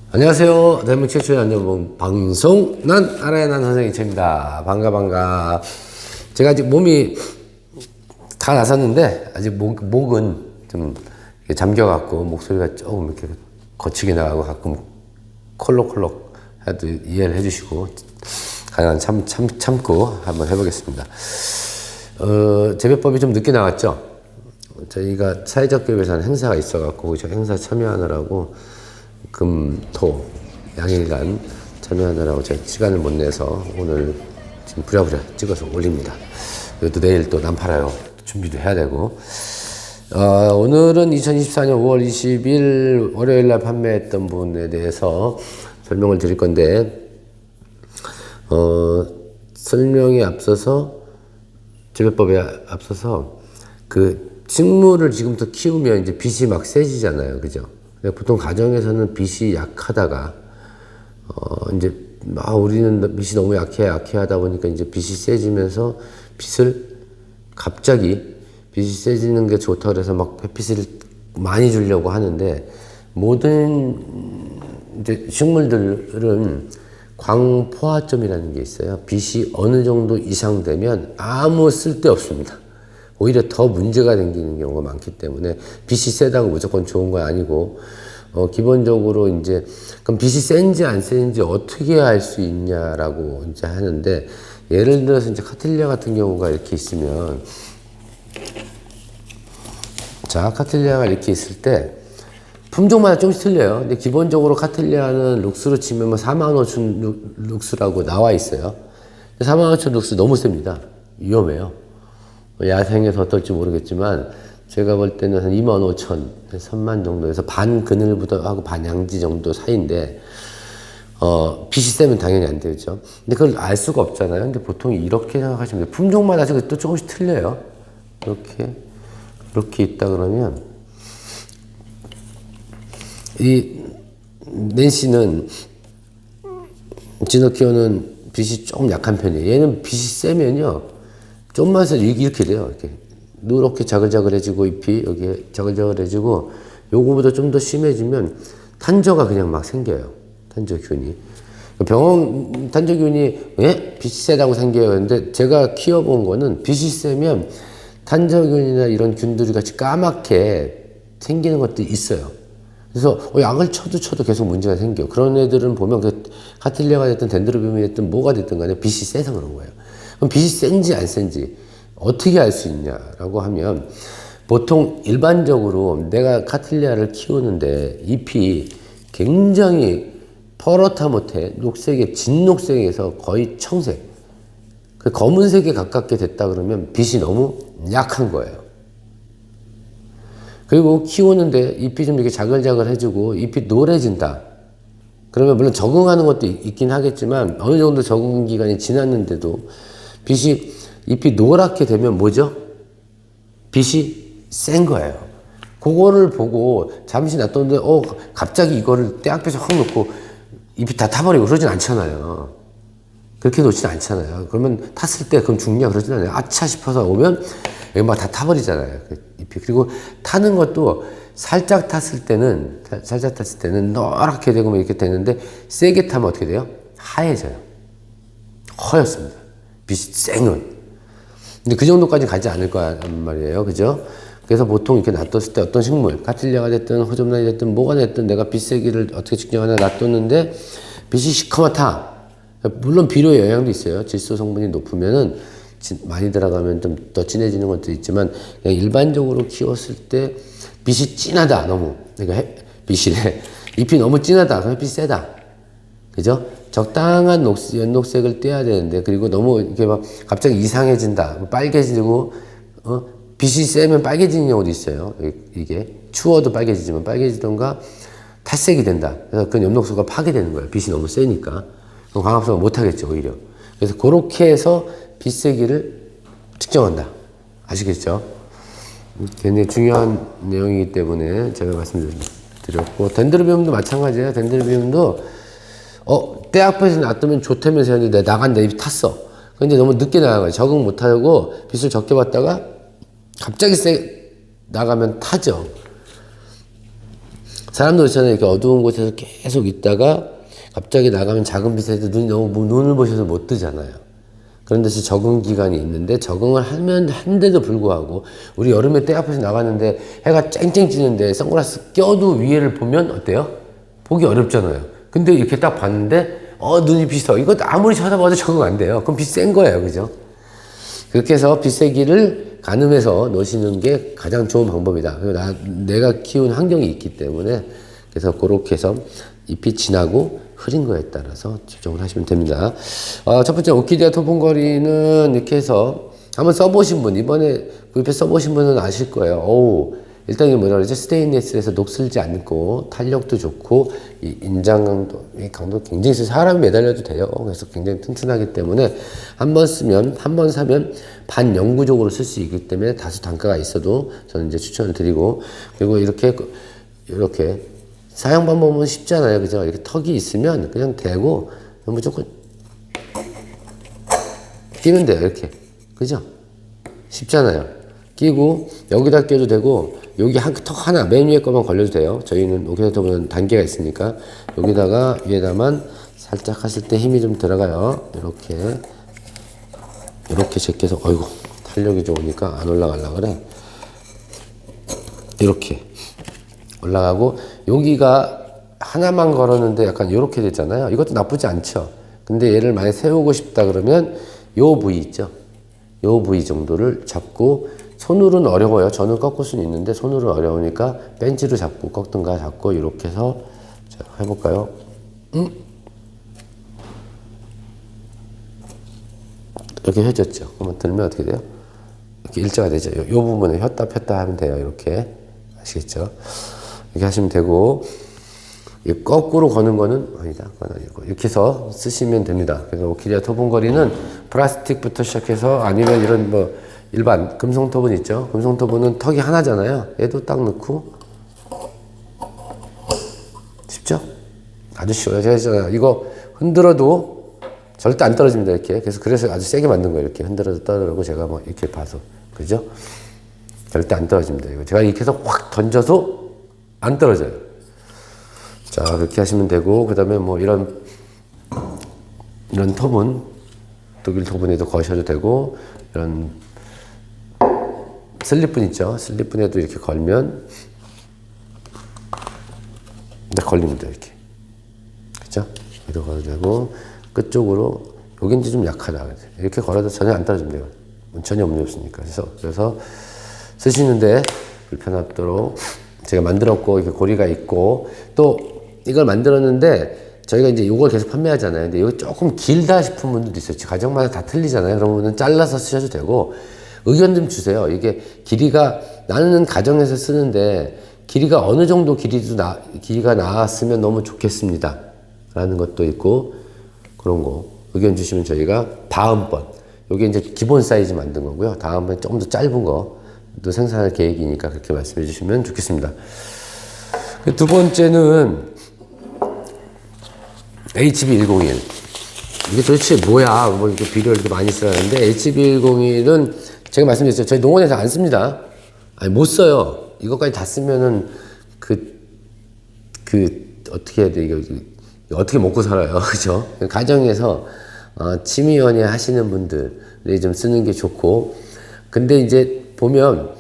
안녕하세요. 대한민국 최초의 안전보험 방송 난 알아야 난 선생님 최입니다. 반가. 제가 아직 몸이 다 나섰는데 아직 목은 좀 잠겨갖고 목소리가 조금 이렇게 거치게 나가고 가끔 콜록콜록 해도 이해를 해주시고 가능한 참고 한번 해보겠습니다. 재배법이 좀 늦게 나왔죠. 저희가 사회적 교육에서 하는 행사가 있어갖고 저 행사 참여하느라고 금, 토, 양일간 참여하느라고 제가 시간을 못 내서 오늘 지금 부랴부랴 찍어서 올립니다. 그래도 내일 또 난팔아요. 준비도 해야 되고. 오늘은 2024년 5월 20일 월요일날 판매했던 분에 대해서 설명을 드릴 건데, 설명에 앞서서, 재배법에 앞서서, 식물을 지금부터 키우면 이제 빛이 막 세지잖아요. 그죠? 보통 가정에서는 빛이 약하다가, 이제, 우리는 빛이 너무 약해 하다 보니까 이제 빛이 세지면서 빛을 갑자기 빛이 세지는 게 좋다 그래서 막 햇빛을 많이 주려고 하는데, 모든 이제 식물들은 광포화점이라는 게 있어요. 빛이 어느 정도 이상 되면 아무 쓸데 없습니다. 오히려 더 문제가 생기는 경우가 많기 때문에 빛이 세다고 무조건 좋은 건 아니고, 기본적으로 이제, 그럼 빛이 센지 안 센지 어떻게 알 수 있냐라고 이제 하는데, 예를 들어서 이제 카틸리아 같은 경우가 이렇게 있으면, 자, 카틸리아가 이렇게 있을 때, 품종마다 조금씩 틀려요. 근데 기본적으로 카틸리아는 룩스로 치면 45,000 룩스라고 나와 있어요. 45,000 룩스 너무 셉니다. 위험해요. 야생에서 어떨지 모르겠지만 제가 볼 때는 한 25,000, 3만 정도에서 반 그늘부터하고 반 양지 정도 사이인데, 빛이 세면 당연히 안 되죠. 근데 그걸 알 수가 없잖아요. 근데 보통 이렇게 생각하시면 돼요. 품종마다 또 조금씩 틀려요. 이렇게 있다 그러면, 이 낸시는, 지너키오는 빛이 조금 약한 편이에요. 얘는 빛이 세면요, 좀만 해서 이렇게 돼요. 이렇게 누렇게 자글자글해지고 잎이 여기에 자글자글해지고, 요거보다 좀 더 심해지면 탄저가 그냥 막 생겨요. 탄저균이. 병원 탄저균이 왜 빛이 세다고 생겨요. 근데 제가 키워본 거는 빛이 세면 탄저균이나 이런 균들이 같이 까맣게 생기는 것들이 있어요. 그래서 약을 쳐도 계속 문제가 생겨. 그런 애들은 보면 카틸리아가 됐든 덴드로비움이 됐든 뭐가 됐든 간에 빛이 세서 그런 거예요. 그럼 빛이 센지 안 센지 어떻게 알 수 있냐라고 하면, 보통 일반적으로 내가 카틸리아를 키우는데 잎이 굉장히 퍼렇다 못해 녹색에 진녹색에서 거의 청색, 검은색에 가깝게 됐다 그러면 빛이 너무 약한 거예요. 그리고 키우는데 잎이 좀 이렇게 자글자글해지고 잎이 노래진다. 그러면 물론 적응하는 것도 있긴 하겠지만 어느 정도 적응 기간이 지났는데도 잎이 노랗게 되면 뭐죠? 빛이 센 거예요. 그거를 보고 잠시 놔뒀는데, 갑자기 이거를 때 앞에서 확 놓고 잎이 다 타버리고 그러진 않잖아요. 그렇게 놓진 않잖아요. 그러면 탔을 때 그럼 죽냐 그러진 않아요. 아차 싶어서 오면 여기 막 다 타버리잖아요. 잎이. 그리고 타는 것도 살짝 탔을 때는 노랗게 되고 이렇게 되는데, 세게 타면 어떻게 돼요? 하얘져요. 허였습니다. 빛이 센 건. 근데 그 정도까지 가지 않을 거란 말이에요. 그죠? 그래서 보통 이렇게 놔뒀을 때 어떤 식물, 카틸리아가 됐든 호접란이 됐든 뭐가 됐든 내가 빛 세기를 어떻게 측정하나 놔뒀는데 빛이 시커멓다. 물론 비료의 영향도 있어요. 질소 성분이 높으면은 많이 들어가면 좀 더 진해지는 것도 있지만, 그냥 일반적으로 키웠을 때 빛이 진하다, 너무. 그러니까 잎이 너무 진하다. 그럼 햇빛이 세다. 그죠? 적당한 연녹색을 떼야 되는데, 그리고 너무 이렇게 막 갑자기 이상해진다, 빨개지고, 빛이 세면 빨개지는 경우도 있어요. 이게 추워도 빨개지지만 빨개지던가 탈색이 된다. 그래서 그 엽록소가 파괴되는 거예요. 빛이 너무 세니까. 그럼 광합성을 못 하겠죠, 오히려. 그래서 그렇게 해서 빛 세기를 측정한다. 아시겠죠? 굉장히 중요한 내용이기 때문에 제가 말씀드렸고, 덴드로비움도 마찬가지예요. 덴드로비움도 때 앞에서 놔두면 좋다면서 했는데 나간다, 잎이 탔어. 근데 너무 늦게 나간 거예요. 적응 못하고 빛을 적게 받다가 갑자기 나가면 타죠. 사람도 그렇잖아요. 이렇게 어두운 곳에서 계속 있다가 갑자기 나가면 작은 빛에도 눈을 부셔서 못 뜨잖아요. 그런 데서 적응 기간이 있는데 적응을 하면 한데도 불구하고 우리 여름에 때 앞에서 나갔는데 해가 쨍쨍 찌는데 선글라스 껴도 위에를 보면 어때요? 보기 어렵잖아요. 근데 이렇게 딱 봤는데 눈이 비서 이거 아무리 쳐다봐도 적응 안 돼요. 그럼 빛 센 거예요. 그죠? 그렇게 해서 빛세기를 가늠해서 넣으시는 게 가장 좋은 방법이다. 그리고 내가 키운 환경이 있기 때문에 그래서 그렇게 해서 잎이 진하고 흐린 거에 따라서 조정을 하시면 됩니다. 첫 번째 오키디아 토분거리는 이렇게 해서 한번 써보신 분, 이번에 구입해 써보신 분은 아실 거예요. 일단 이게 뭐라 그러죠? 스테인리스에서 녹슬지 않고 탄력도 좋고 이 인장 강도 굉장히 세서 사람이 매달려도 돼요. 그래서 굉장히 튼튼하기 때문에 한 번 사면 반영구적으로 쓸 수 있기 때문에 다소 단가가 있어도 저는 이제 추천을 드리고, 그리고 이렇게 사용 방법은 쉽잖아요. 그죠? 이렇게 턱이 있으면 그냥 대고 무조건 끼면 돼요. 이렇게. 그죠? 쉽잖아요. 끼고 여기다 껴도 되고 여기 턱 하나 맨 위에 거만 걸려도 돼요. 저희는 여기다 보면 단계가 있으니까 여기다가 위에다만 살짝 하실 때 힘이 좀 들어가요. 이렇게 제껴서 어이구 탄력이 좋으니까 안 올라가려고 그래. 이렇게 올라가고 여기가 하나만 걸었는데 약간 이렇게 됐잖아요. 이것도 나쁘지 않죠. 근데 얘를 많이 세우고 싶다 그러면 요 부위 있죠. 요 부위 정도를 잡고, 손으로는 어려워요. 저는 꺾을 수는 있는데 손으로는 어려우니까 벤치로 잡고 꺾든가 잡고 이렇게 해서 자, 해볼까요? 이렇게 펴졌죠. 그러면 들면 어떻게 돼요? 이렇게 일자가 되죠. 요 부분을 폈다 폈다 하면 돼요. 이렇게. 아시겠죠? 이렇게 하시면 되고, 거꾸로 거는 거는 아니다. 그건 아니고. 이렇게 해서 쓰시면 됩니다. 그래서 오키디아 토분거리는 플라스틱부터 시작해서 아니면 이런 일반 금속 토분 있죠. 금속 토분은 턱이 하나잖아요. 얘도 딱 넣고. 쉽죠? 아주 쉬워요. 제가 이거 흔들어도 절대 안 떨어집니다. 이렇게. 그래서 아주 세게 만든 거예요. 이렇게 흔들어도 떨어지고 제가 이렇게 봐서. 그죠? 절대 안 떨어집니다. 이거 제가 이렇게 해서 확 던져도 안 떨어져요. 자, 그렇게 하시면 되고, 그 다음에 이런 토분, 독일 토분에도 거셔도 되고, 이런 슬립분 있죠. 슬립분에도 이렇게 걸면, 걸립니다. 이렇게. 그죠? 이렇게 걸어도 되고, 끝쪽으로, 여긴 좀 약하다. 이렇게 걸어도 전혀 안 떨어집니다. 전혀 문제 없으니까. 그래서 쓰시는데 불편하도록 제가 만들었고, 이렇게 고리가 있고, 또 이걸 만들었는데 저희가 이제 이걸 계속 판매하잖아요. 근데 이거 조금 길다 싶은 분들도 있어요. 가정마다 다 틀리잖아요. 그런 분은 잘라서 쓰셔도 되고, 의견 좀 주세요. 이게 길이가, 나는 가정에서 쓰는데 길이가 어느 정도 길이가 나왔으면 너무 좋겠습니다. 라는 것도 있고, 그런 거 의견 주시면 저희가 다음번, 요게 이제 기본 사이즈 만든 거고요. 다음번에 조금 더 짧은 거도 생산할 계획이니까 그렇게 말씀해 주시면 좋겠습니다. 두 번째는 HB101. 이게 도대체 뭐야? 이렇게 비료를 이렇게 많이 쓰라는데, HB101은 제가 말씀드렸죠. 저희 농원에서 안 씁니다. 못 써요. 이것까지 다 쓰면은, 어떻게 해야 돼? 이거 어떻게 먹고 살아요? 그죠? 가정에서, 취미연애 하시는 분들이 좀 쓰는 게 좋고, 근데 이제 보면,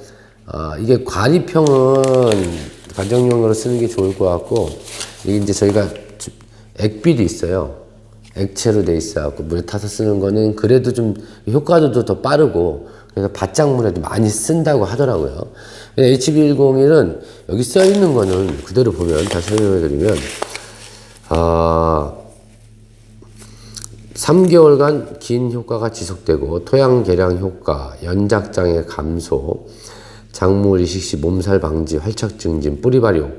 이게 과립형은 가정용으로 쓰는 게 좋을 것 같고, 이게 이제 저희가 액비도 있어요. 액체로 돼 있어갖고 물에 타서 쓰는 거는 그래도 좀 효과도 더 빠르고, 그래서 바짝물에도 많이 쓴다고 하더라고요. HB101은 여기 써 있는 거는 그대로 보면, 다시 설명해 드리면, 3개월간 긴 효과가 지속되고, 토양 개량 효과, 연작장애 감소, 작물 이식 시 몸살 방지, 활착 증진, 뿌리 발효,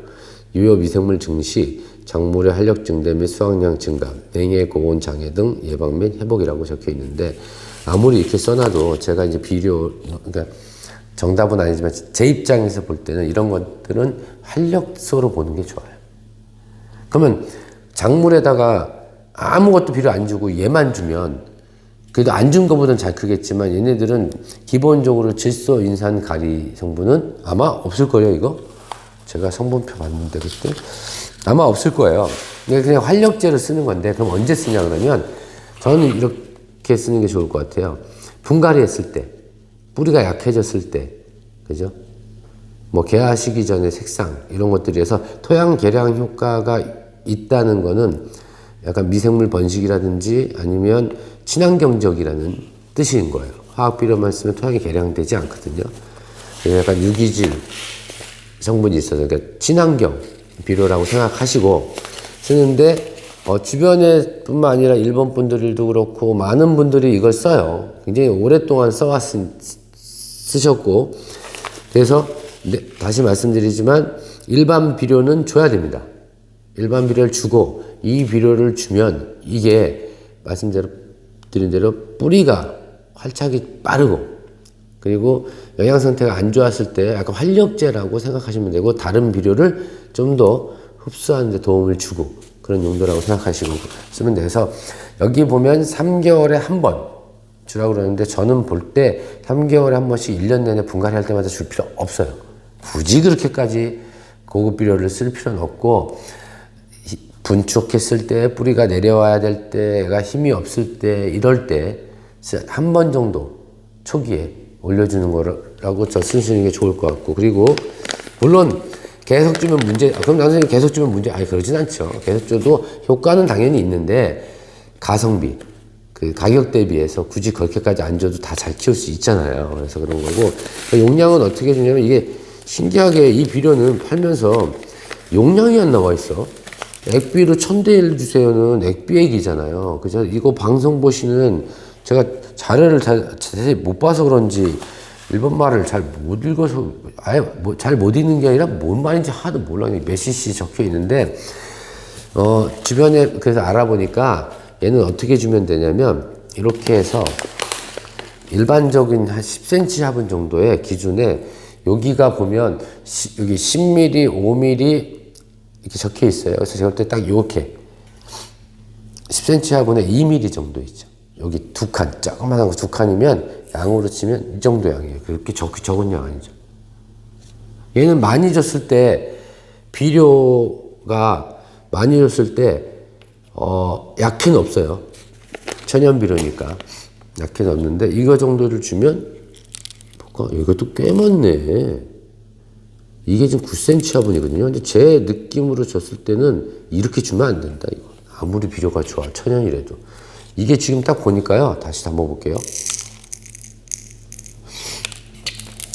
유효 미생물 증시, 작물의 활력 증대 및 수확량 증가, 냉해 고온 장애 등 예방 및 회복이라고 적혀 있는데, 아무리 이렇게 써놔도 제가 이제 그러니까 정답은 아니지만 제 입장에서 볼 때는 이런 것들은 활력소로 보는 게 좋아요. 그러면 작물에다가 아무것도 비료 안 주고 얘만 주면 그래도 안 준 것보다는 잘 크겠지만, 얘네들은 기본적으로 질소, 인산, 가리 성분은 아마 없을 거예요. 이거 제가 성분표 봤는데 그때 아마 없을 거예요. 그냥 활력제를 쓰는 건데 그럼 언제 쓰냐 그러면 저는 이렇게 쓰는 게 좋을 것 같아요. 분갈이 했을 때, 뿌리가 약해졌을 때, 그죠? 뭐 개화시기 전에 색상 이런 것들이 해서 토양 개량 효과가 있다는 거는 약간 미생물 번식이라든지 아니면 친환경적이라는 뜻인 거예요. 화학 비료만 쓰면 토양이 개량되지 않거든요. 약간 유기질 성분이 있어서 그러니까 친환경 비료라고 생각하시고 쓰는데 주변에 뿐만 아니라 일본 분들도 그렇고 많은 분들이 이걸 써요. 굉장히 오랫동안 쓰셨고 그래서 다시 말씀드리지만 일반 비료는 줘야 됩니다. 일반 비료를 주고 이 비료를 주면 이게 말씀드린 대로 뿌리가 활착이 빠르고 그리고 영양 상태가 안 좋았을 때 약간 활력제라고 생각하시면 되고 다른 비료를 좀 더 흡수하는 데 도움을 주고 그런 용도라고 생각하시고 쓰면 돼서 여기 보면 3개월에 한 번 주라고 그러는데 저는 볼 때 3개월에 한 번씩 1년 내내 분갈이 할 때마다 줄 필요 없어요. 굳이 그렇게까지 고급 비료를 쓸 필요는 없고 분촉했을 때 뿌리가 내려와야 될 때가 힘이 없을 때 이럴 때 한 번 정도 초기에 올려주는 거라고 저 쓰시는 게 좋을 것 같고 그리고 물론 계속 주면 문제 그럼 선생님 계속 주면 문제 아니 그러진 않죠. 계속 줘도 효과는 당연히 있는데 가성비 그 가격 대비해서 굳이 그렇게까지 안 줘도 다 잘 키울 수 있잖아요. 그래서 그런 거고 용량은 어떻게 주냐면 이게 신기하게 이 비료는 팔면서 용량이 안 나와 있어. 액비로 1000대 1 주세요는 액비액이잖아요. 그죠? 이거 방송 보시는 제가 자료를 자세히 못 봐서 그런지 일본 말을 잘 못 읽어서 아예 잘 못 읽는 게 아니라 뭔 말인지 하나도 몰라. 몇 cc 적혀 있는데 주변에 그래서 알아보니까 얘는 어떻게 주면 되냐면 이렇게 해서 일반적인 한 10cm 화분 정도의 기준에 여기가 보면 여기 10mm, 5mm 이렇게 적혀 있어요. 그래서 제가 볼 때 딱 이렇게 10cm 화분에 2mm 정도 있죠. 여기 두 칸, 조그만한 거 두 칸이면 양으로 치면 이 정도 양이에요. 그렇게 적은 양 아니죠. 얘는 많이 줬을 때 비료가 많이 줬을 때 약해는 없어요. 천연 비료니까 약해는 없는데 이거 정도를 주면 볼까? 이것도 꽤 많네. 이게 지금 9cm 화분이거든요. 근데 제 느낌으로 줬을 때는 이렇게 주면 안 된다. 이거 아무리 비료가 좋아 천연이라도 이게 지금 딱 보니까요. 다시 담아볼게요.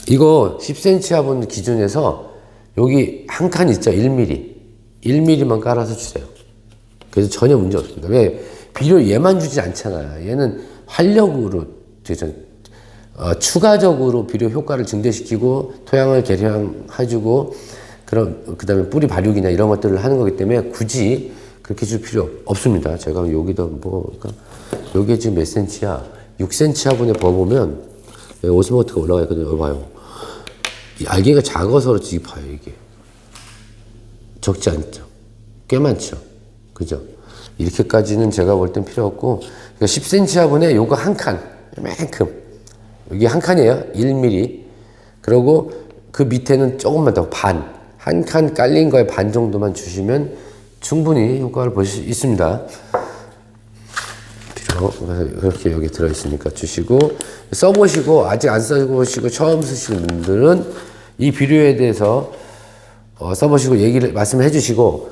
이거 10cm 화분 기준에서 여기 한 칸 있죠. 1mm. 1mm만 깔아서 주세요. 그래서 전혀 문제 없습니다. 왜? 비료 얘만 주지 않잖아요. 얘는 활력으로 추가적으로 비료 효과를 증대시키고 토양을 개량해주고 그 다음에 뿌리 발육이나 이런 것들을 하는 거기 때문에 굳이 그렇게 줄 필요 없습니다. 제가 여기다 그러니까 여기 지금 몇 cm야? 6cm 화분에 봐보면 오스모트가 올라가 있거든요. 여기 봐요. 이 알갱이가 작아서 그렇지 봐요. 이게 적지 않죠. 꽤 많죠. 그죠? 이렇게까지는 제가 볼 땐 필요 없고 그러니까 10cm 화분에 요거 한 칸 이만큼 여기 한 칸이에요. 1mm. 그리고 그 밑에는 조금만 더 한 칸 깔린 거에 반 정도만 주시면 충분히 효과를 보실 수 있습니다. 그렇게 여기 들어있으니까 주시고 써보시고 아직 안 써보시고 처음 쓰시는 분들은 이 비료에 대해서 써보시고 말씀을 해주시고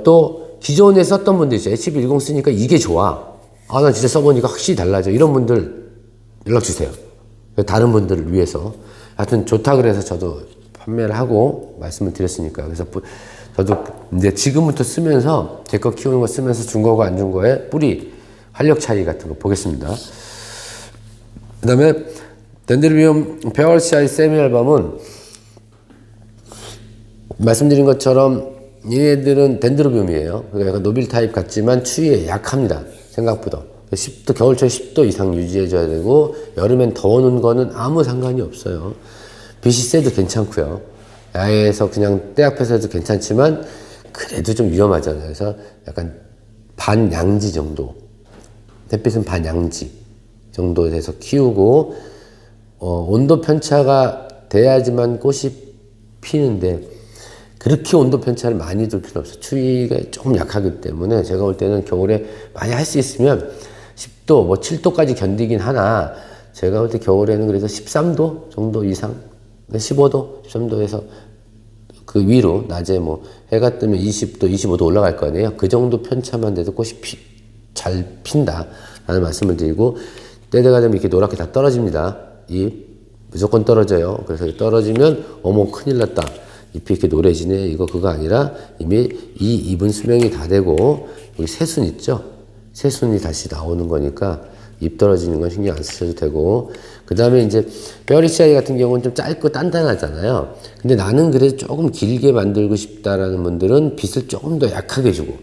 또 기존에 썼던 분들 있어요. HB10 쓰니까 이게 좋아. 나 진짜 써보니까 확실히 달라져. 이런 분들 연락 주세요. 다른 분들을 위해서. 하여튼 좋다 그래서 저도 판매를 하고 말씀을 드렸으니까. 그래서 저도 이제 지금부터 쓰면서 제 거 키우는 거 쓰면서 준 거가 안 준 거에 뿌리 활력 차이 같은 거 보겠습니다. 그 다음에 덴드로비움 페어시아이 세미앨범은 말씀드린 것처럼 얘네들은 덴드로비움이에요. 그러니까 약간 노빌 타입 같지만 추위에 약합니다. 생각보다. 10도, 겨울철 10도 이상 유지해줘야 되고 여름엔 더우는 거는 아무 상관이 없어요. 빛이 세도 괜찮고요. 야외에서 그냥 때 앞에서 해도 괜찮지만 그래도 좀 위험하잖아요. 그래서 약간 반양지 정도, 햇빛은 반양지 정도에 돼서 키우고 온도 편차가 돼야지만 꽃이 피는데 그렇게 온도 편차를 많이 둘 필요 없어요. 추위가 조금 약하기 때문에 제가 볼 때는 겨울에 많이 할 수 있으면 10도, 뭐 7도까지 견디긴 하나 제가 볼 때 겨울에는 그래서 13도 정도 이상, 15도, 13도에서 그 위로 낮에 뭐 해가 뜨면 20도, 25도 올라갈 거 아니에요. 그 정도 편차만 돼도 꽃이 잘 핀다 라는 말씀을 드리고 때가 되면 이렇게 노랗게 다 떨어집니다. 잎 무조건 떨어져요. 그래서 떨어지면 어머 큰일 났다. 잎이 이렇게 노래지네. 이거 그거 아니라 이미 이 잎은 수명이 다 되고 여기 새순 있죠. 새순이 다시 나오는 거니까 잎 떨어지는 건 신경 안 쓰셔도 되고 그 다음에 이제 페어리시아이 같은 경우는 좀 짧고 단단하잖아요. 근데 나는 그래도 조금 길게 만들고 싶다라는 분들은 빛을 조금 더 약하게 주고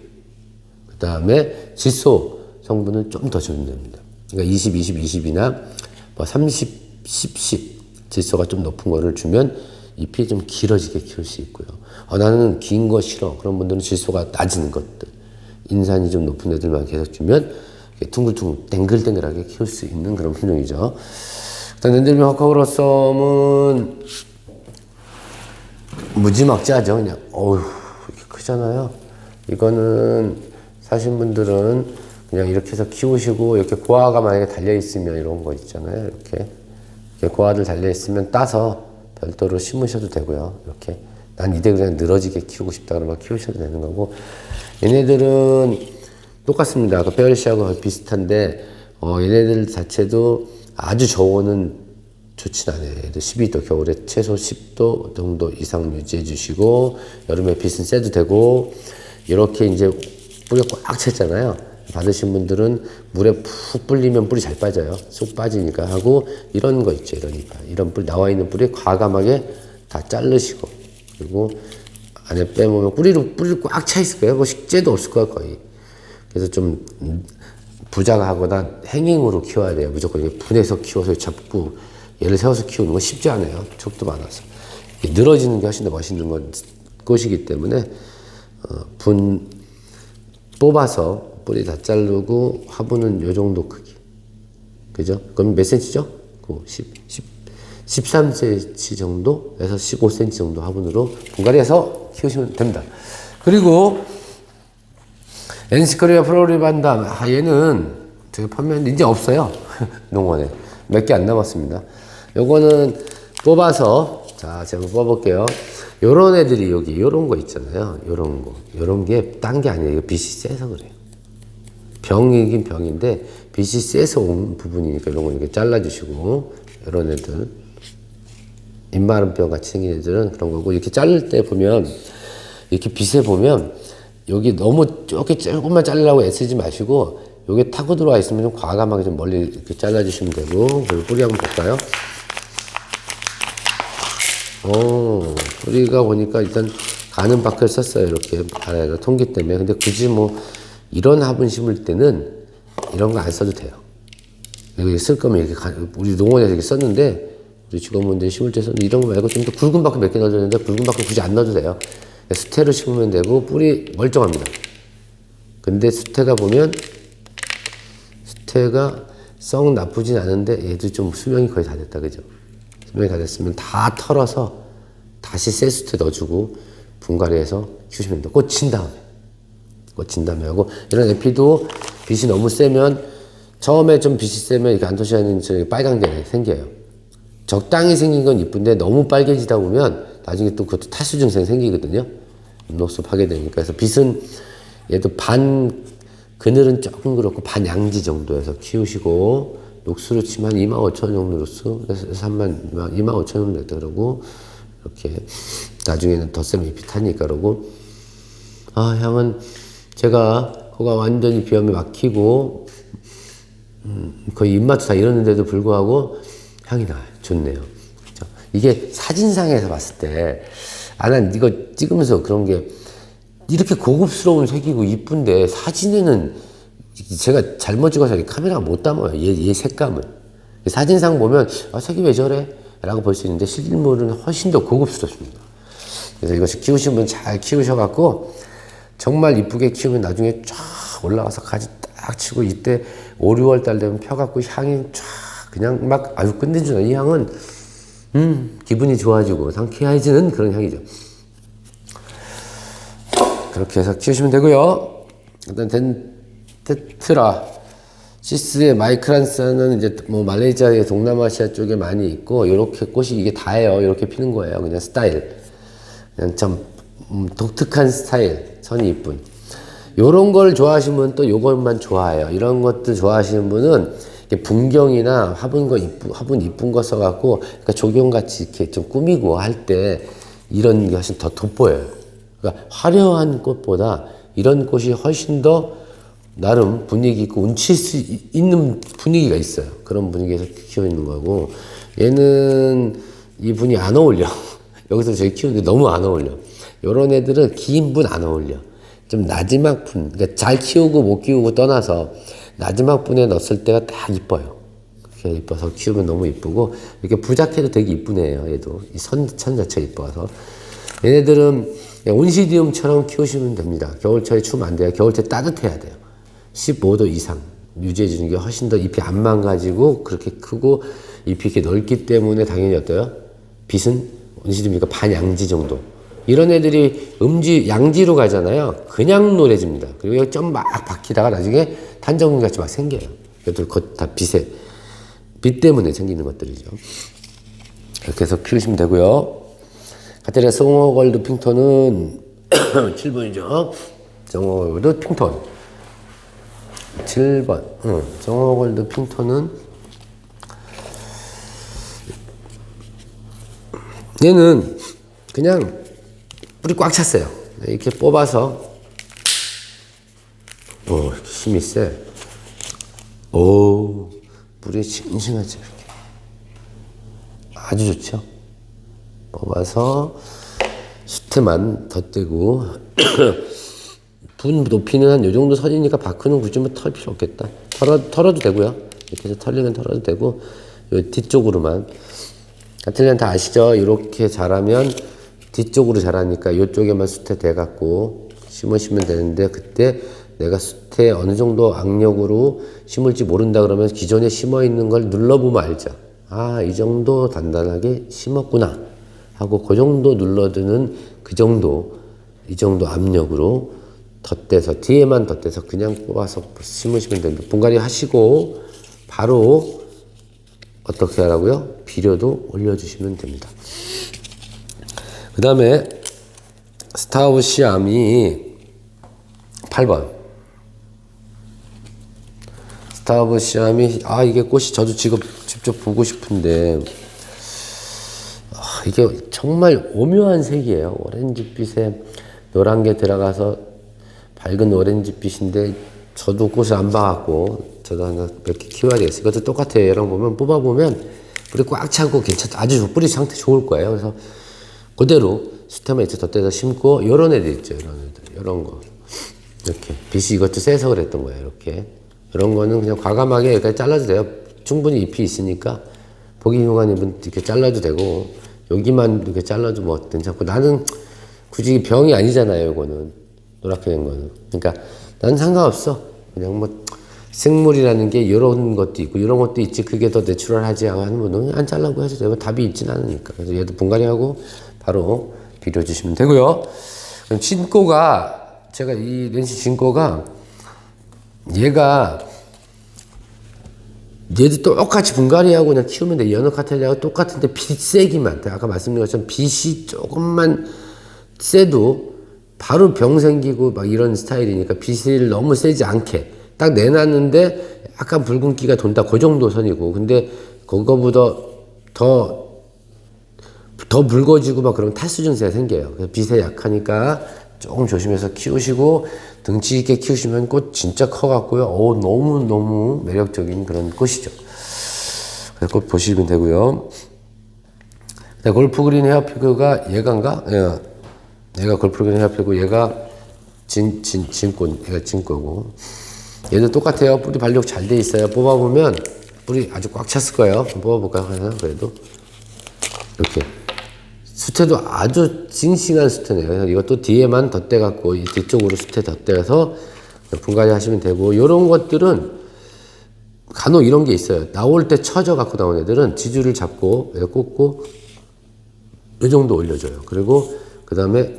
그 다음에 질소 성분을 좀 더 주면 됩니다. 그러니까 20, 20, 20이나 뭐 30, 10, 10 질소가 좀 높은 거를 주면 잎이 좀 길어지게 키울 수 있고요. 나는 긴 거 싫어. 그런 분들은 질소가 낮은 것들, 인산이 좀 높은 애들만 계속 주면 둥글둥글 땡글땡글하게 키울 수 있는 그런 품종이죠. 일단 렌들빈 화카브로썸은 무지막지하죠. 그냥 이렇게 크잖아요. 이거는 사신 분들은 그냥 이렇게 해서 키우시고 이렇게 고아가 만약에 달려 있으면 이런 거 있잖아요. 이렇게 고아들 달려 있으면 따서 별도로 심으셔도 되고요. 이렇게 난 이대 그냥 늘어지게 키우고 싶다 그러면 키우셔도 되는 거고 얘네들은 똑같습니다. 그 페어리시아하고 비슷한데 얘네들 자체도 아주 저온은 좋진 않아요. 얘도 12도 겨울에 최소 10도 정도 이상 유지해 주시고 여름에 빛은 쐬도 되고 이렇게 이제 뿌리가 꽉 찼잖아요. 받으신 분들은 물에 푹 불리면 뿌리 잘 빠져요. 쏙 빠지니까 하고 이런 거 있죠. 이런 뿌리 나와 있는 뿌리 과감하게 다 자르시고 그리고 안에 빼보면 뿌리를 꽉 차 있을 거예요. 뭐 식재도 없을 거야 거의. 그래서 좀 부작하거나 행잉으로 키워야 돼요. 무조건 이렇게 분해서 키워서 잡고 얘를 세워서 키우는 건 쉽지 않아요. 족도 많아서 늘어지는 게 훨씬 더 멋있는 꽃이기 때문에 분 뽑아서 뿌리 다 자르고 화분은 요 정도 크기. 그죠? 그럼 몇 센치죠? 13cm 정도에서 15cm 정도 화분으로 분갈이해서 키우시면 됩니다. 그리고 엔시코리아 플로리반담. 얘는 제가 판매는 이제 없어요. 농원에. 몇 개 안 남았습니다. 요거는 뽑아서, 자, 제가 뽑아볼게요. 요런 애들이 여기, 요런 거 있잖아요. 요런 거. 요런 게 딴 게 아니에요. 이거 빛이 세서 그래요. 병이긴 병인데, 빛이 세서 온 부분이니까 이런 거 이렇게 잘라주시고, 요런 애들. 입마름병 같이 생긴 애들은 그런 거고, 이렇게 자를 때 보면, 이렇게 빛에 보면, 여기 너무 이렇게 조금만 자르려고 애쓰지 마시고, 요게 타고 들어와 있으면 좀 과감하게 좀 멀리 이렇게 잘라주시면 되고, 그리고 뿌리 한번 볼까요? 뿌리가 보니까 일단 가는 바퀴를 썼어요. 이렇게 바닥에다 통기 때문에. 근데 굳이 뭐 이런 화분 심을 때는 이런 거 안 써도 돼요. 여기 쓸 거면 이렇게 우리 농원에서 이렇게 썼는데 우리 직원분들이 심을 때 썼는데 이런 거 말고 좀 더 굵은 바퀴 몇 개 넣어줬는데 굵은 바퀴 굳이 안 넣어도 돼요. 수태로 심으면 되고 뿌리 멀쩡합니다. 근데 수태가 보면 수태가 썩 나쁘진 않은데 얘도 좀 수명이 거의 다 됐다. 그죠? 수명이 다 됐으면 다 털어서 다시 새 수태 넣어주고 분갈이해서 키우시면 됩니다. 꽂힌 다음에 하고 이런 에피도 빛이 너무 세면 처음에 좀 빛이 세면 이렇게 안토시아닌이 빨간 게 생겨요. 적당히 생긴 건 이쁜데 너무 빨개지다 보면 나중에 또 그것도 탈수 증상이 생기거든요. 녹습하게 되니까. 그래서 빛은 얘도 그늘은 조금 그렇고 반 양지 정도에서 키우시고 녹수로 치면 25,000원 정도 녹수, 그래서 25,000원 정도 냈다 그러고 이렇게 나중에는 더 세면 잎이 타니까 그러고 향은 제가 코가 완전히 비염이 막히고 거의 입맛도 다 잃었는데도 불구하고 향이 나요. 좋네요. 그렇죠? 이게 사진상에서 봤을 때 난 이거 찍으면서 그런 게 이렇게 고급스러운 색이고 이쁜데 사진에는 제가 잘못 찍어서 카메라가 못 담아요. 얘 색감을. 사진상 보면 색이 왜 저래? 라고 볼 수 있는데 실물은 훨씬 더 고급스럽습니다. 그래서 이것이 키우신 분 잘 키우셔갖고 정말 이쁘게 키우면 나중에 쫙 올라가서 가지 딱 치고 이때 5, 6월 달 되면 펴갖고 향이 쫙 그냥 막 끝내주는 이 향은 기분이 좋아지고 상쾌해지는 그런 향이죠. 그렇게 해서 키우시면 되고요. 일단 테트라 시스의 마이크란스는 이제 뭐 말레이시아의 동남아시아 쪽에 많이 있고, 요렇게 꽃이 이게 다예요. 이렇게 피는 거예요. 그냥 스타일. 그냥 좀 독특한 스타일. 선이 이쁜. 요런 걸 좋아하시는 분은 또 요것만 좋아해요. 이런 것들 좋아하시는 분은 분경이나 화분 이쁜 거 써갖고, 그러니까 조경같이 이렇게 좀 꾸미고 할 때 이런 게 훨씬 더 돋보여요. 그러니까 화려한 꽃보다 이런 꽃이 훨씬 더 나름 분위기 있고 운칠 수 있는 분위기가 있어요. 그런 분위기에서 키우는 거고, 얘는 이 분이 안 어울려. 여기서 저희 키우는데 너무 안 어울려. 요런 애들은 긴 분 안 어울려. 좀 나지막 분, 그러니까 잘 키우고 못 키우고 떠나서 나지막 분에 넣었을 때가 딱 이뻐요. 그렇게 이뻐서 키우면 너무 이쁘고, 이렇게 부작해도 되게 이쁜 애예요. 얘도 이 선 자체가 이뻐서. 얘네들은 온시디움처럼 키우시면 됩니다. 겨울철에 추우면 안 돼요. 겨울철에 따뜻해야 돼요. 15도 이상 유지해 주는 게 훨씬 더 잎이 안 망가지고 그렇게 크고 잎이 이렇게 넓기 때문에 당연히 어때요? 빛은 온시디움이니까 반양지 정도. 이런 애들이 양지로 가잖아요. 그냥 노래집니다. 그리고 좀 막 박히다가 나중에 탄저균같이 막 생겨요. 이것들 다 빛 때문에 생기는 것들이죠. 이렇게 해서 키우시면 되고요. 카테리나 송어골드 핑톤은 7번이죠. 송어골드 핑톤 7번. 송어골드 핑톤은 얘는 그냥 뿌리 꽉 찼어요. 이렇게 뽑아서 이렇게 힘이 세. 뿌리 싱싱하죠. 이렇게 아주 좋죠. 뽑아서 수태만 덧대고 분 높이는 한 요 정도 선이니까 바크는 굳이 뭐 털 필요 없겠다. 털어도 되고요. 이렇게 해서 털리면 털어도 되고, 요 뒤쪽으로만. 카틀리안 다 아시죠? 이렇게 자라면 뒤쪽으로 자라니까 이쪽에만 수태 돼갖고 심으시면 되는데, 그때 내가 수태 어느 정도 악력으로 심을지 모른다 그러면 기존에 심어 있는 걸 눌러보면 알죠. 이 정도 단단하게 심었구나 하고, 그 정도 눌러두는 이 정도 압력으로 덧대서, 뒤에만 덧대서 그냥 뽑아서 심으시면 됩니다. 분갈이 하시고 바로 어떻게 하라고요? 비료도 올려주시면 됩니다. 그 다음에 스타우시암이 8번. 스타우시암이 이게 꽃이 저도 직접 보고 싶은데, 이게 정말 오묘한 색이에요. 오렌지빛에 노란 게 들어가서 밝은 오렌지빛인데, 저도 꽃을 안 봐갖고 저도 하나 몇 개 키워야 되겠어요. 이것도 똑같아요. 얘랑 보면 뽑아보면 뿌리 꽉 차고 괜찮다. 아주 뿌리 상태 좋을 거예요. 그래서 그대로 수태만 이렇게 덧대서 심고, 요런 애들 있죠. 요런 애들. 요런 거. 이렇게. 빛이 이것도 세서 그랬던 거예요. 이렇게. 이런 거는 그냥 과감하게 여기까지 잘라도 돼요. 충분히 잎이 있으니까. 보기 흉한 잎은 이렇게 잘라도 되고, 여기만 이렇게 잘라도 뭐 괜찮고, 나는 굳이 병이 아니잖아요. 이거는. 노랗게 된 거는. 그러니까 난 상관없어. 그냥 뭐 생물이라는 게 이런 것도 있고 이런 것도 있지, 그게 더 내추럴하지 하는 분은 안 잘라고 해도 되고 답이 있진 않으니까. 그래서 얘도 분갈이하고 바로 비료 주시면 되고요. 그럼 진꼬가, 제가 이 렌시 진꼬가 얘도 똑같이 분갈이하고 그냥 키우면 돼. 연어 카텔리아하고 똑같은데 빛 세기만. 아까 말씀드린 것처럼 빛이 조금만 세도 바로 병 생기고 막 이런 스타일이니까, 빛을 너무 세지 않게 딱 내놨는데 약간 붉은기가 돈다, 그 정도 선이고, 근데 그거보다 더 붉어지고 막 그러면 탈수 증세가 생겨요. 그래서 빛에 약하니까 조금 조심해서 키우시고, 등치 있게 키우시면 꽃 진짜 커갖고요. 너무 매력적인 그런 꽃이죠. 그래서 꽃 보시면 되고요. 골프그린 헤어피그가 얘가인가? 얘가 골프그린 헤어피그, 얘가 얘가 진꼬고. 얘도 똑같아요. 뿌리 발육 잘 돼 있어요. 뽑아보면 뿌리 아주 꽉 찼을 거예요. 뽑아볼까요? 하나, 그래도. 이렇게. 수태도 아주 싱싱한 수태네요. 그래서 이것도 뒤에만 덧대갖고, 이 뒤쪽으로 수태 덧대서 분갈이 하시면 되고, 요런 것들은 간혹 이런 게 있어요. 나올 때 처져 갖고 나온 애들은 지주를 잡고 꽂고 이 정도 올려줘요. 그리고 그 다음에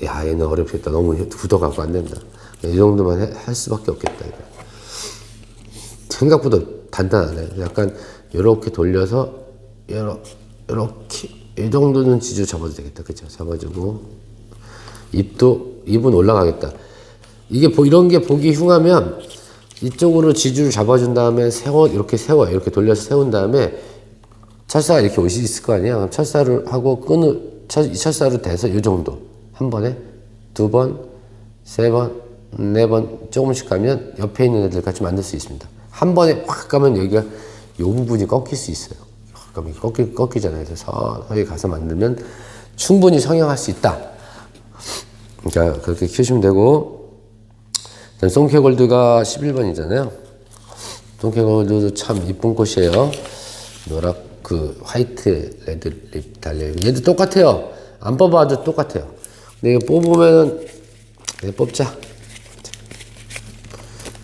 야, 얘는 어렵겠다. 너무 굳어갖고 안 된다. 이 정도만 할 수밖에 없겠다. 이거. 생각보다 단단하네. 약간, 요렇게 돌려서, 요렇게, 이 정도는 지주 잡아도 되겠다. 그죠? 잡아주고. 입은 올라가겠다. 이게 이런 게 보기 흉하면, 이쪽으로 지주를 잡아준 다음에 이렇게 돌려서 세운 다음에, 철사가 이렇게 올 수 있을 거 아니야? 그럼 철사를 하고 이 철사로 대서 이 정도. 한 번에, 2번, 3번, 4번 조금씩 가면 옆에 있는 애들 같이 만들 수 있습니다. 한 번에 확 가면 여기가 이 부분이 꺾일 수 있어요. 그럼 꺾이잖아요. 그래서 서서히 가서 만들면 충분히 성형할 수 있다. 그러니까 그렇게 키우시면 되고, 송케골드가 11번이잖아요. 송케골드도 참 이쁜 꽃이에요. 화이트 레드립 달려있고, 얘도 똑같아요. 안 뽑아도 똑같아요. 근데 이거 뽑으면은, 뽑자.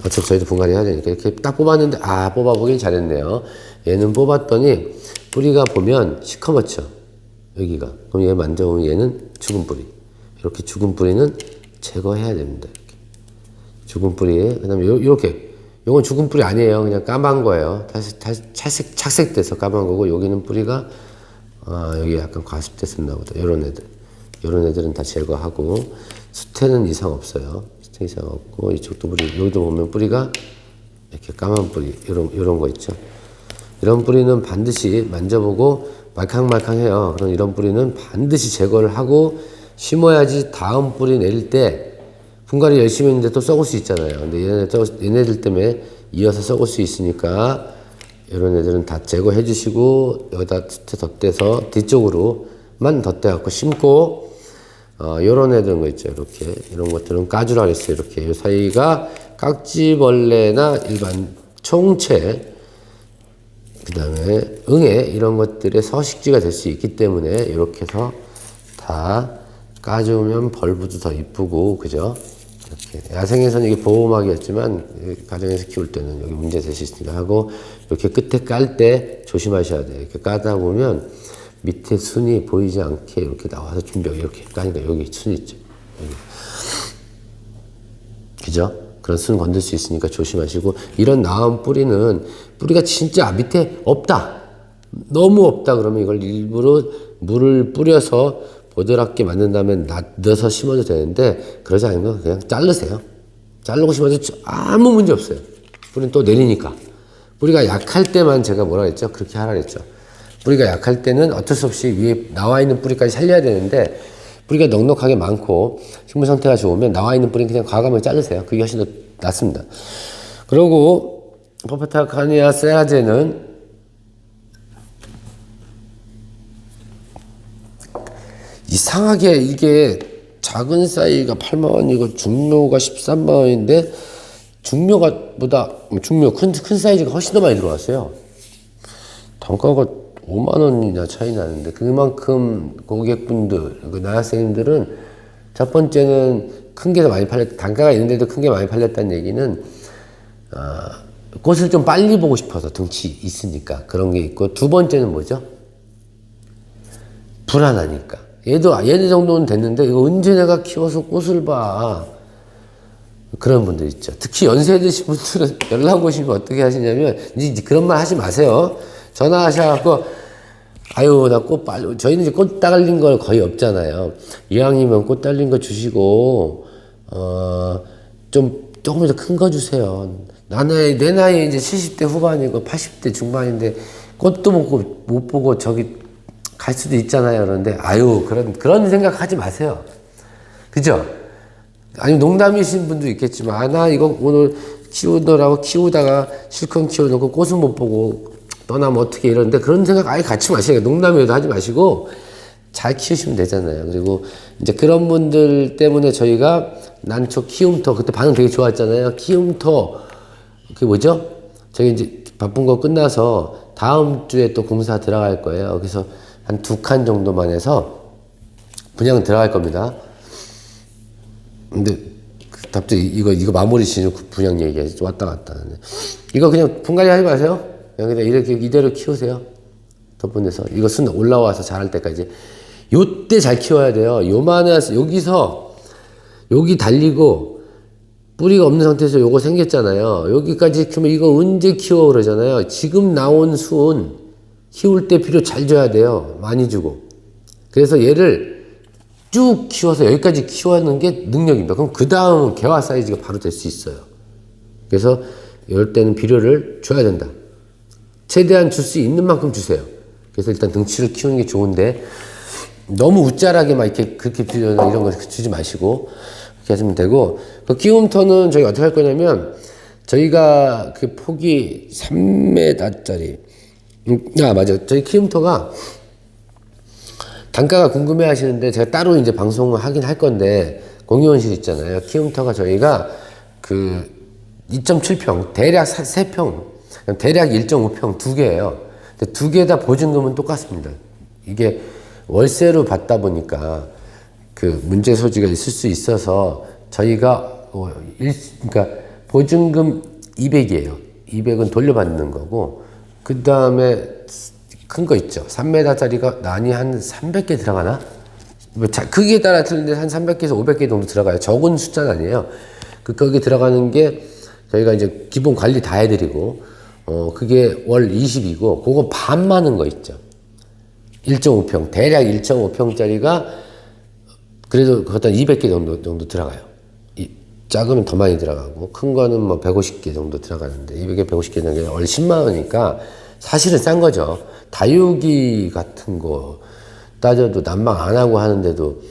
어차피 저희도 분갈이 해야 되니까. 이렇게 딱 뽑았는데, 뽑아보길 잘했네요. 얘는 뽑았더니, 뿌리가 보면 시커멓죠? 여기가. 그럼 얘 만져보면 얘는 죽은 뿌리. 이렇게 죽은 뿌리는 제거해야 됩니다. 이렇게. 죽은 뿌리에, 그 다음에 요렇게. 요건 죽은 뿌리 아니에요. 그냥 까만 거예요. 다시 착색돼서 까만 거고, 여기는 뿌리가, 여기 약간 과습됐었나 보다. 요런 애들은 다 제거하고, 수태는 이상 없어요. 수태 이상 없고, 이쪽도 여기도 보면 뿌리가 이렇게 까만 뿌리, 요런 거 있죠. 이런 뿌리는 반드시 만져보고 말캉말캉해요. 그럼 이런 뿌리는 반드시 제거를 하고 심어야지 다음 뿌리 내릴 때 분갈이 열심히 했는데 또 썩을 수 있잖아요. 근데 얘네들 때문에 이어서 썩을 수 있으니까 이런 애들은 다 제거해 주시고 여기다 수태 덧대서 뒤쪽으로만 덧대갖고 심고 요런 애들 거 있죠. 이렇게 이런 것들은 까주라 그랬어요. 이렇게 요 사이가 깍지벌레나 일반 총채 그 다음에 응애 이런 것들의 서식지가 될 수 있기 때문에 이렇게 해서 다 까주면 벌브도 더 이쁘고 그죠? 이렇게 야생에서는 이게 보호막이었지만 가정에서 키울 때는 여기 문제 되실 수 있으니까 하고 이렇게 끝에 깔 때 조심하셔야 돼요. 이렇게 까다 보면 밑에 순이 보이지 않게 이렇게 나와서 이렇게 까니까 여기 순 있죠. 여기. 그죠? 그런 순 건들 수 있으니까 조심하시고 이런 나온 뿌리가 진짜 밑에 없다. 너무 없다 그러면 이걸 일부러 물을 뿌려서 보드랍게 만든 다음에 넣어서 심어도 되는데 그러지 않으면 그냥 자르세요. 자르고 심어도 아무 문제 없어요. 뿌리는 또 내리니까. 뿌리가 약할 때만 제가 뭐라 그랬죠? 그렇게 하라 그랬죠. 뿌리가 약할 때는 어쩔 수 없이 위에 나와 있는 뿌리까지 살려야 되는데 뿌리가 넉넉하게 많고 식물 상태가 좋으면 나와 있는 뿌리는 그냥 과감하게 자르세요. 그게 훨씬 더 낫습니다. 그리고 퍼페타카니아 세라제는 이상하게 이게 작은 사이가 8만원이고 중묘가 13만원인데 중묘 큰 사이즈가 훨씬 더 많이 들어왔어요. 단가가 5만원이나 차이 나는데 그만큼 고객분들, 나학생님들은 첫 번째는 큰 게 더 많이 팔렸다. 단가가 있는데도 큰 게 많이 팔렸다는 얘기는 꽃을 좀 빨리 보고 싶어서 등치 있으니까 그런 게 있고 두 번째는 뭐죠? 불안하니까. 얘네 정도는 됐는데 이거 언제 내가 키워서 꽃을 봐. 그런 분들 있죠. 특히 연세 드신 분들은 연락 오시면 어떻게 하시냐면 이제 그런 말 하지 마세요. 전화하셔갖고 아유 나 꽃 빨리 저희는 이제 꽃 달린 걸 거의 없잖아요. 이왕이면 꽃 달린 거 주시고 좀 조금 더 큰 거 주세요. 내 나이 이제 70대 후반이고 80대 중반인데 꽃도 못 보고 저기 갈 수도 있잖아요. 그런데 아유 그런 생각 하지 마세요. 그죠? 아니 농담이신 분도 있겠지만 나 이거 오늘 키우다가 실컷 키워놓고 꽃은 못 보고 떠나면 어떻게 이러는데 그런 생각 아예 갖지 마시고 농담이라도 하지 마시고 잘 키우시면 되잖아요. 그리고 이제 그런 분들 때문에 저희가 난초 키움터 그때 반응 되게 좋았잖아요. 키움터 그게 뭐죠? 저희 이제 바쁜 거 끝나서 다음 주에 또 공사 들어갈 거예요. 그래서 한 2칸 정도만 해서 분양 들어갈 겁니다. 근데 갑자기 이거 마무리 지는 분양 얘기하지 왔다 갔다 하네. 이거 그냥 분갈이 하지 마세요. 그냥 이렇게 이대로 키우세요. 덮분해서 이거 순 올라와서 자랄 때까지 요때 잘 키워야 돼요. 요만해서 여기서 여기 달리고 뿌리가 없는 상태에서 요거 생겼잖아요. 여기까지 키우면 이거 언제 키워 그러잖아요. 지금 나온 수은 키울 때 비료 잘 줘야 돼요. 많이 주고. 그래서 얘를 쭉 키워서 여기까지 키워하는 게 능력입니다. 그럼 그 다음은 개화 사이즈가 바로 될 수 있어요. 그래서 이럴 때는 비료를 줘야 된다. 최대한 줄 수 있는 만큼 주세요. 그래서 일단 등치를 키우는 게 좋은데 너무 웃자라게 막 이렇게 그렇게 비료나 이런 거 주지 마시고 이렇게 하시면 되고, 그 키움터는 저희가 어떻게 할 거냐면 저희가 그 폭이 3m짜리 맞아. 저희 키움터가 단가가 궁금해 하시는데 제가 따로 이제 방송을 하긴 할 건데, 공유원실 있잖아요. 키움터가 저희가 그 2.7평, 대략 3평, 대략 1.5평 두 개예요. 근데 두 개 다 보증금은 똑같습니다. 이게 월세로 받다 보니까 그 문제 소지가 있을 수 있어서 저희가 그러니까 보증금 200이에요. 200은 돌려받는 거고, 그 다음에 큰 거 있죠. 3m짜리가 난이 한 300개 들어가나? 크기에 따라 틀린데 한 300개에서 500개 정도 들어가요. 적은 숫자는 아니에요. 거기 들어가는 게 저희가 이제 기본 관리 다 해드리고, 그게 월 20이고, 그거 반 많은 거 있죠. 1.5평, 대략 1.5평짜리가 그래도 그것도 한 200개 정도 들어가요. 작으면 더 많이 들어가고, 큰 거는 뭐 150개 정도 들어가는데, 200개, 150개 정도 월 10만 원이니까 사실은 싼 거죠. 다육이 같은 거 따져도 난방 안 하고 하는데도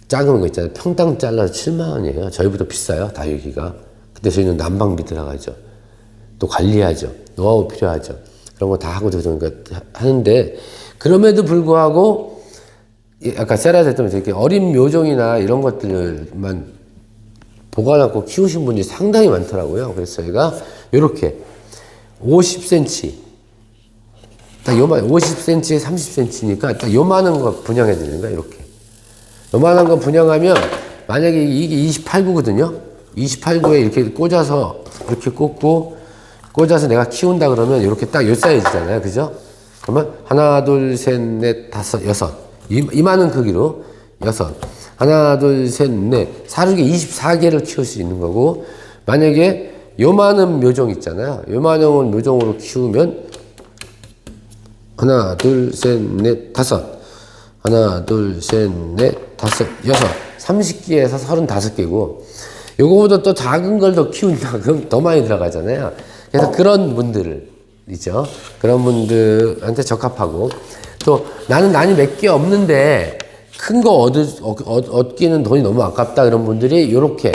작은 거 있잖아요. 평당 잘라서 7만 원이에요. 저희보다 비싸요, 다육이가. 근데 저희는 난방비 들어가죠. 또 관리하죠. 노하우 필요하죠. 그런 거 다 하고 그러니까 하는데, 그럼에도 불구하고 아까 세라스 했던 이렇게 어린 묘종이나 이런 것들만 보관하고 키우신 분이 상당히 많더라고요. 그래서 저희가 이렇게 50cm, 딱 요만 50cm에 30cm니까 딱 요만한 거 분양해 드리는 거야. 이렇게 요만한 거 분양하면, 만약에 이게 28구거든요 28구에 이렇게 꽂아서 이렇게 꽂아서 내가 키운다 그러면 이렇게 딱 요 사이즈잖아요. 그죠? 그러면 하나, 둘, 셋, 넷, 다섯, 여섯. 이만한 크기로 여섯. 하나, 둘, 셋, 넷. 사르게 24개를 키울 수 있는 거고, 만약에 요만한 묘종 있잖아요. 요만한 묘종으로 키우면 하나, 둘, 셋, 넷, 다섯. 하나, 둘, 셋, 넷, 다섯, 여섯. 30개에서 35개고, 요거보다 또 작은 걸 더 키운다. 그럼 더 많이 들어가잖아요. 그래서 그런 분들이죠. 그런 분들한테 적합하고, 또 나는 난이 몇 개 없는데 큰 거 얻기는 돈이 너무 아깝다. 그런 분들이 이렇게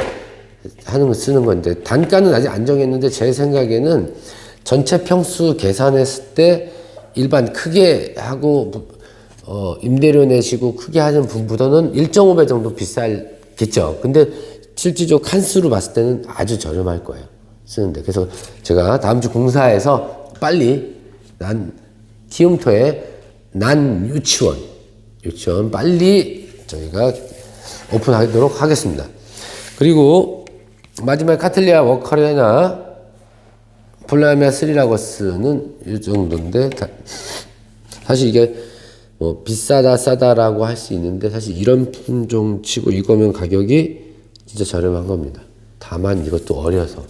하는 거 쓰는 건데, 단가는 아직 안 정했는데 제 생각에는 전체 평수 계산했을 때 일반 크게 하고 임대료 내시고 크게 하는 분보다는 1.5배 정도 비싸겠죠. 근데 실질적으로 칸수로 봤을 때는 아주 저렴할 거예요, 쓰는데. 그래서 제가 다음 주 공사에서 빨리 키움터에 유치원 빨리 저희가 오픈하도록 하겠습니다. 그리고 마지막에 카틀리아 워커리나 플라미아 스리라거스는 이 정도인데, 사실 이게 뭐 비싸다 싸다라고 할 수 있는데, 사실 이런 품종 치고 이거면 가격이 진짜 저렴한 겁니다. 다만 이것도 어려서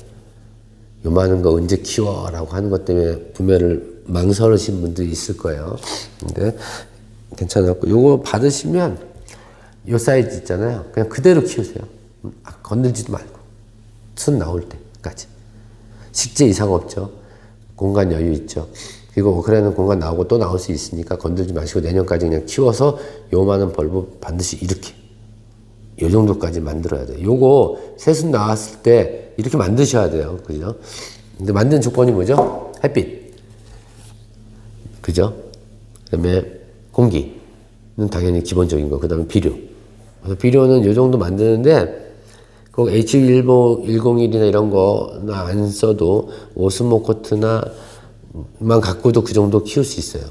요만한 거 언제 키워라고 하는 것 때문에 구매를 망설이신 분들이 있을 거예요. 근데 괜찮았고, 요거 받으시면 요 사이즈 있잖아요. 그냥 그대로 키우세요. 건들지도 말고 순 나올 때까지. 식재 이상 없죠. 공간 여유 있죠. 그리고 오크라는 공간 나오고 또 나올 수 있으니까 건들지 마시고 내년까지 그냥 키워서 요만한 벌브 반드시 이렇게 요 정도까지 만들어야 돼요. 요거 새순 나왔을 때 이렇게 만드셔야 돼요. 그죠? 근데 만드는 조건이 뭐죠? 햇빛. 그죠? 그 다음에 공기는 당연히 기본적인 거. 그 다음에 비료. 그래서 비료는 요 정도 만드는데, 꼭 H101이나 이런 거나 안 써도 오스모코트나만 갖고도 그 정도 키울 수 있어요.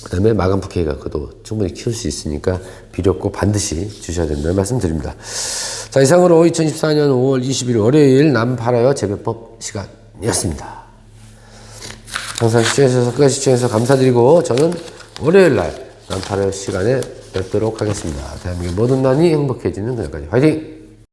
그 다음에 마감 부케 갖고도 충분히 키울 수 있으니까 비료 꼭 반드시 주셔야 된다는 말씀 드립니다. 자, 이상으로 2014년 5월 20일 월요일 남 팔아요 재배법 시간이었습니다. 항상 시청해주셔서 끝까지 시청해주셔서 감사드리고, 저는 월요일 날 남 팔아요 시간에 뵙도록 하겠습니다. 대한민국 모든 난이 행복해지는 그날까지 화이팅!